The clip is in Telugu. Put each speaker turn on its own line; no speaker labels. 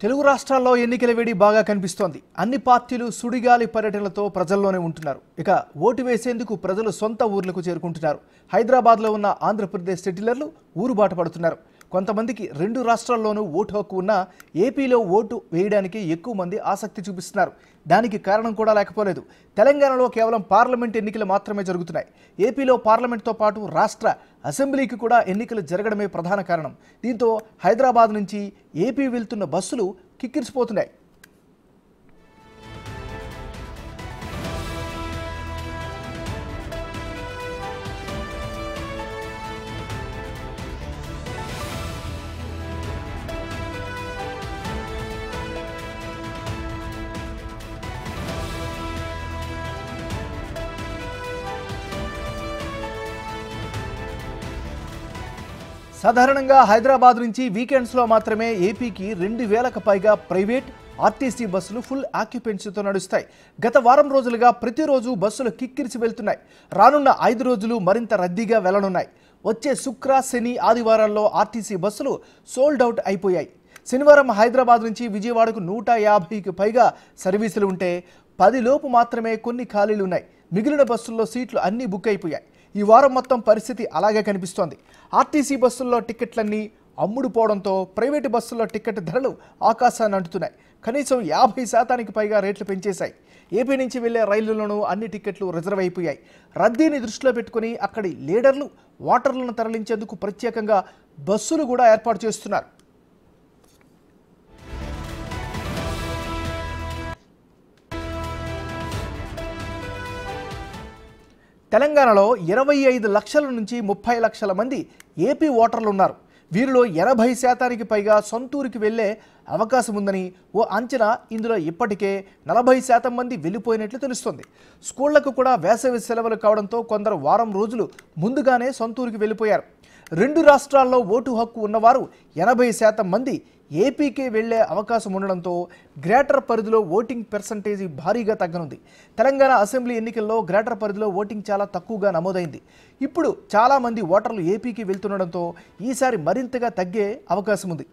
తెలుగు రాష్ట్రాల్లో ఎన్నికల వేడి బాగా కనిపిస్తోంది. అన్ని పార్టీలు సుడిగాలి పర్యటనలతో ప్రజల్లోనే ఉంటున్నారు. ఇక ఓటు వేసేందుకు ప్రజలు సొంత ఊర్లకు చేరుకుంటున్నారు. హైదరాబాద్లో ఉన్న ఆంధ్రప్రదేశ్ సెటిలర్లు ఊరుబాట పడుతున్నారు. కొంతమందికి రెండు రాష్ట్రాల్లోనూ ఓటు హక్కు ఉన్నా ఏపీలో ఓటు వేయడానికి ఎక్కువ మంది ఆసక్తి చూపిస్తున్నారు. దానికి కారణం కూడా లేకపోలేదు. తెలంగాణలో కేవలం పార్లమెంట్ ఎన్నికలు మాత్రమే జరుగుతున్నాయి. ఏపీలో పార్లమెంట్తో పాటు రాష్ట్ర అసెంబ్లీకి కూడా ఎన్నికలు జరగడమే ప్రధాన కారణం. దీంతో హైదరాబాద్ నుంచి ఏపీ వెళ్తున్న బస్సులు కిక్కిరిసిపోతున్నాయి. సాధారణంగా హైదరాబాద్ నుంచి వీకెండ్స్లో మాత్రమే ఏపీకి 2000కు పైగా ప్రైవేట్ ఆర్టీసీ బస్సులు ఫుల్ ఆక్యుపెన్సీతో నడుస్తాయి. గత వారం రోజులుగా ప్రతిరోజు బస్సులు కిక్కిరిసి వెళ్తున్నాయి. రానున్న 5 రోజులు మరింత రద్దీగా వెళ్లనున్నాయి. వచ్చే శుక్ర, శని, ఆదివారాల్లో ఆర్టీసీ బస్సులు సోల్డ్ అవుట్ అయిపోయాయి. శనివారం హైదరాబాద్ నుంచి విజయవాడకు 150కి పైగా సర్వీసులు ఉంటే 10 లోపు మాత్రమే కొన్ని ఖాళీలు ఉన్నాయి. మిగిలిన బస్సుల్లో సీట్లు అన్నీ బుక్ అయిపోయాయి. ఈ వారం మొత్తం పరిస్థితి అలాగే కనిపిస్తోంది. ఆర్టీసీ బస్సుల్లో టికెట్లన్నీ అమ్ముడుపోవడంతో ప్రైవేటు బస్సుల్లో టికెట్ ధరలు ఆకాశాన్ని అంటుతున్నాయి. కనీసం 50% పైగా రేట్లు పెంచేశాయి. ఏపీ నుంచి వెళ్లే రైళ్లలోనూ అన్ని టికెట్లు రిజర్వ్ అయిపోయాయి. రద్దీని దృష్టిలో పెట్టుకుని అక్కడి లీడర్లు ఓటర్లను తరలించేందుకు ప్రత్యేకంగా బస్సులు కూడా ఏర్పాటు చేస్తున్నారు. తెలంగాణలో 25 లక్షల నుంచి 30 లక్షల మంది ఏపీ ఓటర్లు ఉన్నారు. వీరిలో 80% పైగా సొంతూరికి వెళ్లే అవకాశం ఉందని ఓ అంచనా. ఇందులో ఇప్పటికే 40% మంది వెళ్ళిపోయినట్లు తెలుస్తోంది. స్కూళ్లకు కూడా వేసవి సెలవులు కావడంతో కొందరు వారం రోజులు ముందుగానే సొంతూరికి వెళ్ళిపోయారు. రెండు రాష్ట్రాల్లో ఓటు హక్కు ఉన్నవారు 80% మంది ఏపీకే వెళ్లే అవకాశం ఉండడంతో గ్రేటర్ పరిధిలో ఓటింగ్ పర్సంటేజీ భారీగా తగ్గనుంది. తెలంగాణ అసెంబ్లీ ఎన్నికల్లో గ్రేటర్ పరిధిలో ఓటింగ్ చాలా తక్కువగా నమోదైంది. ఇప్పుడు చాలామంది ఓటర్లు ఏపీకి వెళ్తుండడంతో ఈసారి మరింతగా తగ్గే అవకాశం ఉంది.